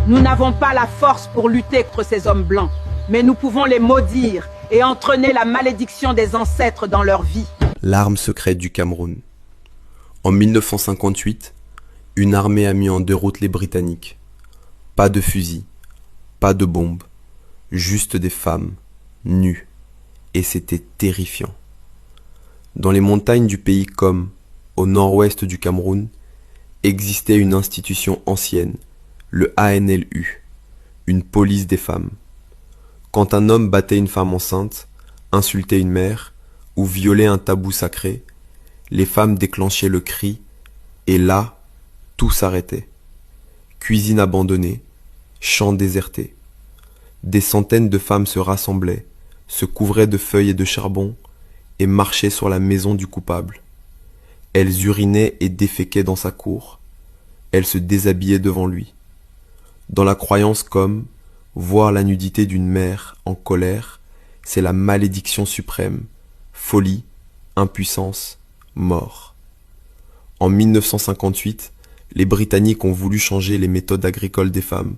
Nous n'avons pas la force pour lutter contre ces hommes blancs, mais nous pouvons les maudire et entraîner la malédiction des ancêtres dans leur vie. L'arme secrète du Cameroun. En 1958, une armée a mis en déroute les Britanniques. Pas de fusils, pas de bombes, juste des femmes, nues. Et c'était terrifiant. Dans les montagnes du pays comme, au nord-ouest du Cameroun, existait une institution ancienne, le ANLU, une police des femmes. Quand un homme battait une femme enceinte, insultait une mère ou violait un tabou sacré, les femmes déclenchaient le cri et là, tout s'arrêtait. Cuisine abandonnée, champs désertés. Des centaines de femmes se rassemblaient, se couvraient de feuilles et de charbon et marchaient sur la maison du coupable. Elles urinaient et déféquaient dans sa cour. Elles se déshabillaient devant lui. Dans la croyance comme voir la nudité d'une mère en colère, c'est la malédiction suprême, folie, impuissance, mort. En 1958, les Britanniques ont voulu changer les méthodes agricoles des femmes,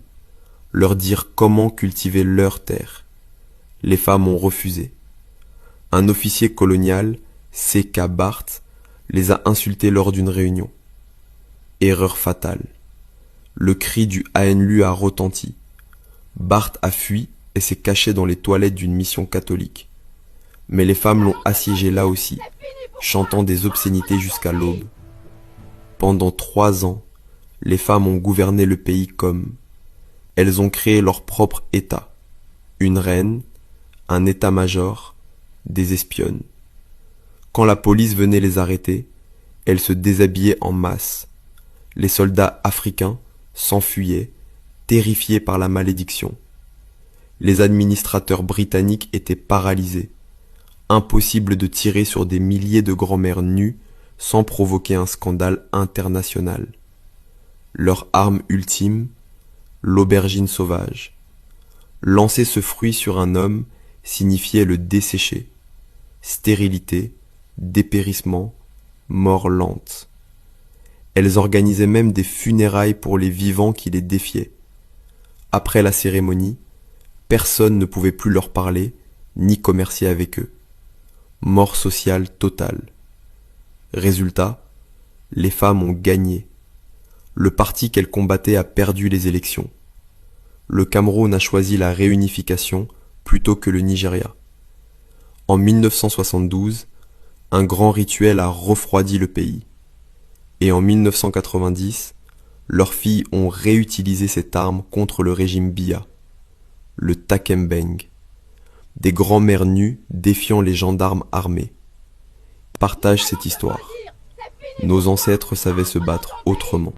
leur dire comment cultiver leur terre. Les femmes ont refusé. Un officier colonial, C.K. Barth, les a insultées lors d'une réunion. Erreur fatale. Le cri du ANLU a retenti. Barth a fui et s'est caché dans les toilettes d'une mission catholique. Mais les femmes l'ont assiégé là aussi, chantant des obscénités jusqu'à l'aube. Pendant 3 ans, les femmes ont gouverné le pays comme. Elles ont créé leur propre État. Une reine, un état-major, des espionnes. Quand la police venait les arrêter, elles se déshabillaient en masse. Les soldats africains s'enfuyaient, terrifiés par la malédiction. Les administrateurs britanniques étaient paralysés. Impossible de tirer sur des milliers de grand-mères nues sans provoquer un scandale international. Leur arme ultime, l'aubergine sauvage. Lancer ce fruit sur un homme signifiait le dessécher. Stérilité, dépérissement, mort lente. Elles organisaient même des funérailles pour les vivants qui les défiaient. Après la cérémonie, personne ne pouvait plus leur parler, ni commercer avec eux. Mort sociale totale. Résultat, les femmes ont gagné. Le parti qu'elles combattaient a perdu les élections. Le Cameroun a choisi la réunification plutôt que le Nigeria. En 1972, un grand rituel a refroidi le pays. Et en 1990, leurs filles ont réutilisé cette arme contre le régime Biya, le Takembeng, des grands-mères nues défiant les gendarmes armés. Partage cette histoire. Nos ancêtres savaient se battre autrement.